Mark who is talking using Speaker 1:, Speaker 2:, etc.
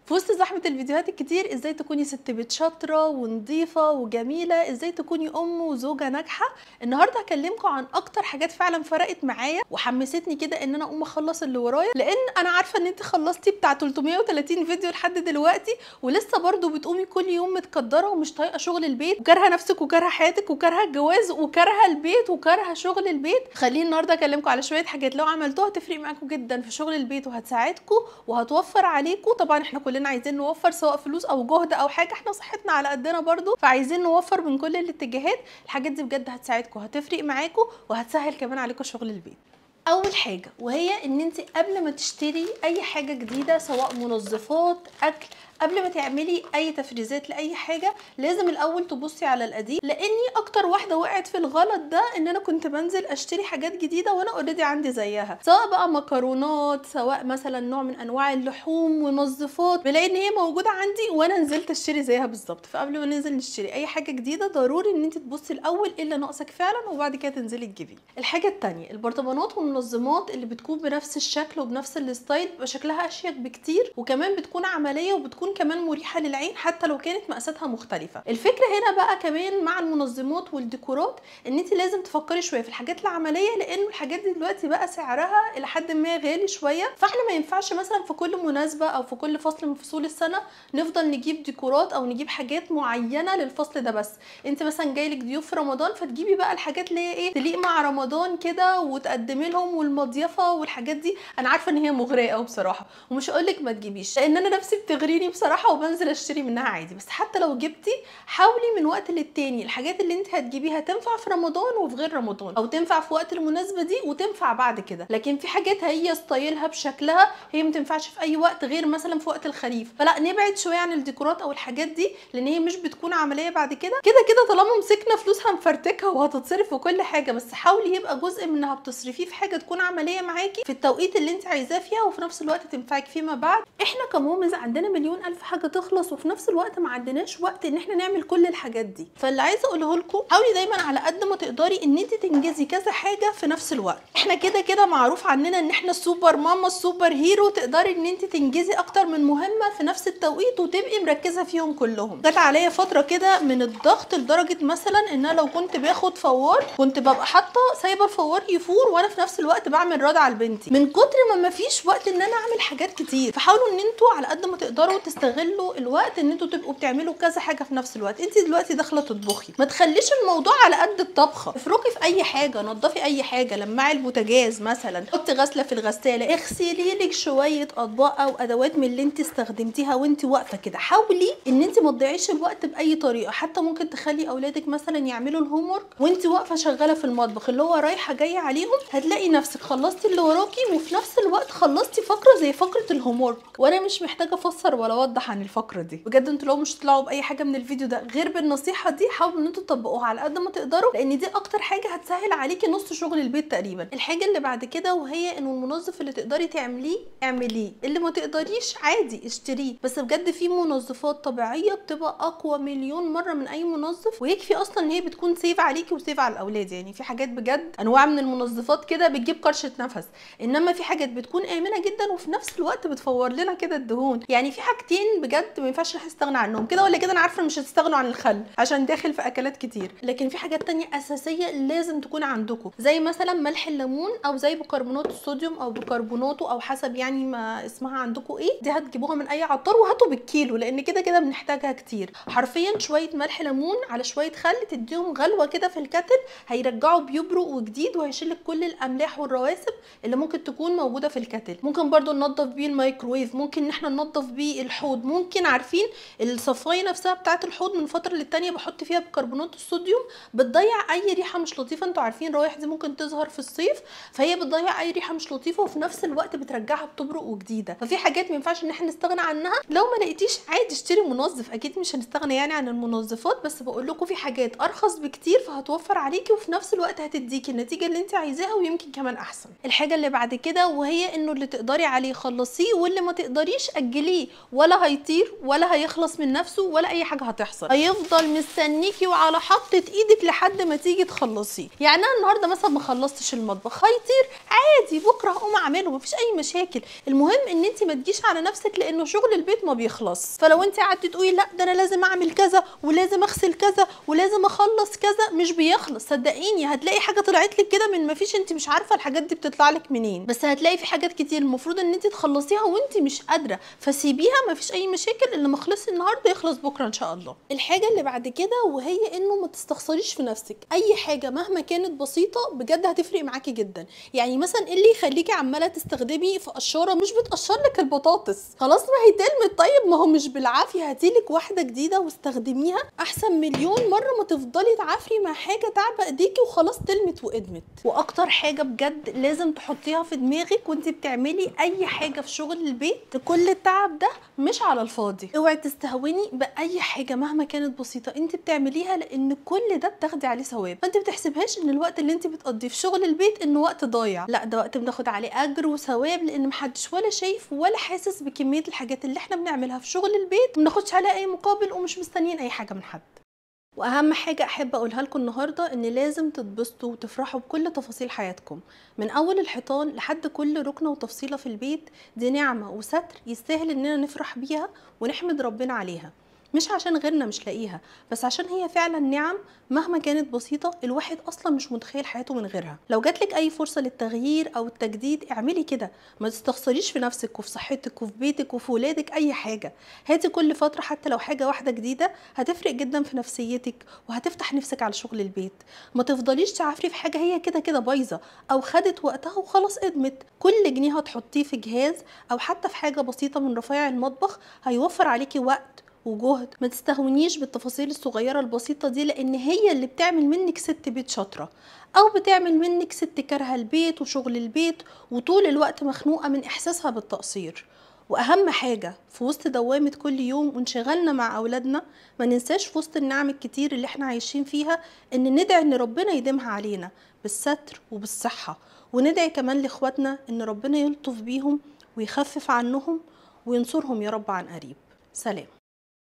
Speaker 1: في وسط زحمه الفيديوهات الكتير ازاي تكوني ست بيت شاطره ونظيفه وجميله، ازاي تكوني ام وزوجه ناجحه. النهارده هكلمكم عن اكتر حاجات فعلا فرقت معايا وحمستني كده ان انا اقوم اخلص اللي ورايا، لان انا عارفه ان انت خلصتي بتاع 330 فيديو لحد دلوقتي ولسه برضو بتقومي كل يوم متقدره ومش طايقه شغل البيت وكارهه نفسك وكارهه حياتك وكارهه الجواز وكارهه البيت وكارهه شغل البيت. خليني النهارده اكلمكم على شويه حاجات لو عملتوها هتفرق معاكم جدا في شغل البيت وهتساعدكم وهتوفر عليكم. طبعا احنا كلنا عايزين نوفر سواء فلوس او جهد او حاجه، احنا صحتنا على قدنا برضو فعايزين نوفر من كل الاتجاهات. الحاجات دي بجد هتساعدكم وهتفرق معاكم وهتسهل كمان عليكم شغل البيت. اول حاجه وهي ان انت قبل ما تشتري اي حاجه جديده سواء منظفات اكل، قبل ما تعملي اي تفريزات لاي حاجه لازم الاول تبصي على القديم. لاني اكتر واحده وقعت في الغلط ده ان انا كنت بنزل اشتري حاجات جديده وانا اوريدي عندي زيها، سواء بقى مكرونات سواء مثلا نوع من انواع اللحوم منظفات، بلاقي ان هي موجوده عندي وانا نزلت اشتري زيها بالظبط. فقبل ما ننزل نشتري اي حاجه جديده ضروري ان انت تبصي الاول ايه اللي ناقصك فعلا وبعد كده تنزلي تجيبيه. الحاجه الثانيه البرطمانات والمنظمات اللي بتكون بنفس الشكل وبنفس الستايل بيبقى شكلها اشيك بكتير وكمان بتكون عمليه وبتكون كمان مريحه للعين حتى لو كانت مقاساتها مختلفه. الفكره هنا بقى كمان مع المنظمات والديكورات ان انت لازم تفكري شويه في الحاجات العمليه، لان الحاجات دي دلوقتي بقى سعرها الى حد ما غالي شويه، فاحنا ما ينفعش مثلا في كل مناسبه او في كل فصل من فصول السنه نفضل نجيب ديكورات او نجيب حاجات معينه للفصل ده بس. انت مثلا جايلك ضيوف في رمضان فتجيبي بقى الحاجات اللي هي ايه تليق مع رمضان كده وتقدمي لهم، والمضيفه والحاجات دي انا عارفه ان هي مغريه قوي بصراحه ومش هقول لك ما تجيبيش لان انا نفسي بتغريني بصراحه وبنزل اشتري منها عادي، بس حتى لو جبتي حاولي من وقت للتاني الحاجات اللي انت هتجيبيها تنفع في رمضان وفي غير رمضان، او تنفع في وقت المناسبه دي وتنفع بعد كده. لكن في حاجات هي ستايلها بشكلها هي ما تنفعش في اي وقت غير مثلا في وقت الخريف، فلا نبعد شويه عن الديكورات او الحاجات دي لان هي مش بتكون عمليه بعد كده. كده طالما مسكنا فلوس هنفرتكها وهتتصرف في كل حاجه، بس حاولي يبقى جزء منها بتصرفيه في حاجه تكون عمليه معاكي في التوقيت اللي انت عايزاه فيها وفي نفس الوقت تنفعك فيما بعد. احنا كمومز عندنا مليون الف حاجه تخلص وفي نفس الوقت ما عندناش وقت ان احنا نعمل كل الحاجات دي. فاللي عايزه اقوله لكم حاولي دايما على قد ما تقدري ان انت تنجزي كذا حاجه في نفس الوقت. احنا كده معروف عننا ان احنا السوبر ماما السوبر هيرو، تقدري ان انت تنجزي اكتر من مهمه في نفس التوقيت وتبقي مركزه فيهم كلهم. جت عليا فتره كده من الضغط لدرجه مثلا ان انا لو كنت باخد فوار كنت ببقى حاطه سايبه الفوار يفور وانا في نفس الوقت بعمل رضع لبنتي من كتر ما فيش وقت ان انا اعمل حاجات كتير. فحاولوا ان انتوا على قد ما تقدروا تستغلوا الوقت ان انتوا تبقوا بتعملوا كذا حاجه في نفس الوقت. انت دلوقتي داخله تطبخي ما تخليش الموضوع على قد الطبخه، افركي في اي حاجه، نضفي اي حاجه، لمعي البوتاجاز مثلا، حطي غسله في الغساله، اغسلي لك شويه اطباق او ادوات من اللي انت استخدمتيها وانت واقفه كده. حاولي ان انت ما تضيعيش الوقت باي طريقه، حتى ممكن تخلي اولادك مثلا يعملوا الهوم ورك وانت واقفه شغاله في المطبخ اللي هو رايحه جايه عليهم، هتلاقي نفسك خلصتي اللي وراكي وفي نفس الوقت خلصتي فقره زي فقره الهوم ورك. وانا مش محتاجه افسر ولا اوضح عن الفقره دي بجد، انتوا لو مش تطلعوا باي حاجه من الفيديو ده غير بالنصيحه دي حاولوا ان انتوا تطبقوها على قد ما تقدروا، لان دي اكتر حاجه هتسهل عليكي نص شغل البيت تقريبا. الحاجه اللي بعد كده وهي انه المنظف اللي تقدري تعمليه اعمليه، اللي ما تقدريش عادي اشتريه، بس بجد في منظفات طبيعيه بتبقى اقوى مليون مره من اي منظف ويكفي اصلا ان هي بتكون سيف عليكي وسيف على الاولاد. يعني في حاجات بجد انواع من المنظفات كده بتجيب قرشه نفس، انما في حاجات بتكون امنه جدا وفي نفس الوقت بتفور لنا كده الدهون. يعني في حاجتين بجد ما ينفعش نستغنى عنهم كده ولا كده. انا عارفه مش هتستغنوا عن الخل عشان داخل في اكلات كتير، لكن في حاجات تانية اساسيه لازم تكون عندكم زي مثلا ملح الليمون او زي بيكربونات الصوديوم او بيكربوناته او حسب يعني ما اسمها عندكم ايه. دي هتجيبوها من اي عطار وهاتوا بالكيلو لان كده بنحتاجها كتير. حرفيا شويه ملح ليمون على شويه خل تديهم غلوه كده في الكتل هيرجعوا بيبرق وجديد وهيشيلك كل الاملاح والرواسب اللي ممكن تكون موجوده في الكتل. ممكن برضو ننضف بيه الميكروويف، ممكن ان احنا ننضف بيه الحوض، ممكن عارفين الصفايه نفسها بتاعه الحوض من فتره للتانيه بحط فيها بيكربونات الصوديوم بتضيع اي ريحه مش لطيفه. انتوا عارفين الروائح دي ممكن تظهر في الصيف فهي بتضيع اي ريحه مش لطيفه وفي نفس الوقت بترجعها بتبرق وجديده. ففي حاجات ما ينفعش ان احنا نستغنى عنها. لو ما لقيتيش عادي اشتري منظف، اكيد مش هنستغنى يعني عن المنظفات، بس بقول لكم في حاجات ارخص بكتير فهتوفر عليكي وفي نفس الوقت هتديكي النتيجه اللي انت عايزاها ويمكن كمان احسن. الحاجه اللي بعد كده وهي انه اللي تقدري عليه خلصيه واللي ما تقدريش اجليه، ولا هيطير ولا هيخلص من نفسه ولا اي حاجه هتحصل، هيفضل مستنيكي وعلى حطه ايدك لحد ما تيجي تخلصيه. يعني انا النهارده مثلا ما خلصتش المطبخ هيطير عادي بكره هقوم اعمله مفيش اي مشاكل. المهم ان انت ما تجيش على نفسك لانه شغل البيت ما بيخلص. فلو انت قعدتي تقولي لا ده انا لازم اعمل كذا ولازم اغسل كذا ولازم اخلص كذا، مش بيخلص. صدقيني هتلاقي حاجه طلعت لك كده من ما فيش، انت مش عارفه الحاجات دي بتطلع لك منين، بس هتلاقي في حاجات كتير المفروض ان انت تخلصيها وانت مش قادره، فسيبيها ما فيش اي مشاكل. اللي ما خلصش النهارده يخلص بكره ان شاء الله. الحاجه اللي بعد كده وهي انه ما تستخسريش في نفسك. اي حاجه مهما كانت بسيطه بجد هتفرق معاكي جدا. يعني مثلا ايه اللي يخليكي عماله تستخدمي في قشاره مش بتقشر لك البطاطس؟ خلاص ما هي تلمت، طيب ما هو مش بالعافيه، هاتيلك واحده جديده واستخدميها احسن مليون مره ما تفضلي تعافري مع حاجه تعب ايديكي وخلاص تلمت وادمت. واكتر حاجه بجد لازم تحطيها في دماغك وانت بتعملي اي حاجه في شغل البيت، كل التعب ده مش على الفاضي. اوعي تستهوني باي حاجه مهما كانت بسيطه انت بتعمليها، لان كل ده بتاخدي عليه ثواب. فانت بتحسبهاش ان الوقت اللي انت بتقضيه في شغل البيت انه وقت ضايع، لا ده وقت بناخد عليه اجر وثواب، لان محدش ولا شايف ولا حاسس بكميه الحاجات اللي احنا بنعملها في شغل البيت، ما بناخدش عليها اي مقابل ومش مستنيين اي حاجه من حد. واهم حاجه احب اقولها لكم النهارده ان لازم تتبسطوا وتفرحوا بكل تفاصيل حياتكم، من اول الحيطان لحد كل ركنه وتفصيله في البيت. دي نعمه وستر يستاهل اننا نفرح بيها ونحمد ربنا عليها، مش عشان غيرنا مش لاقيها، بس عشان هي فعلا نعم مهما كانت بسيطه الواحد اصلا مش متخيل حياته من غيرها. لو جاتلك اي فرصه للتغيير او التجديد اعملي كده، ما تستخسريش في نفسك وفي صحتك وفي بيتك وفي ولادك اي حاجه. هاتي كل فتره حتى لو حاجه واحده جديده، هتفرق جدا في نفسيتك وهتفتح نفسك على شغل البيت. ما تفضليش تعافري في حاجه هي كده كده بايظه او خدت وقتها وخلاص ادمت. كل جنيه هتحطيه في جهاز او حتى في حاجه بسيطه من رفايع المطبخ هيوفر عليكي وقت وجهد. ما تستهونيش بالتفاصيل الصغيره البسيطه دي، لان هي اللي بتعمل منك ست بيت شاطره، او بتعمل منك ست كارهه البيت وشغل البيت وطول الوقت مخنوقه من احساسها بالتقصير. واهم حاجه في وسط دوامه كل يوم وانشغالنا مع اولادنا، ما ننساش في وسط النعم الكتير اللي احنا عايشين فيها ان ندعي ان ربنا يديمها علينا بالستر وبالصحه، وندعي كمان لاخواتنا ان ربنا يلطف بيهم ويخفف عنهم وينصرهم يا رب عن قريب. سلام.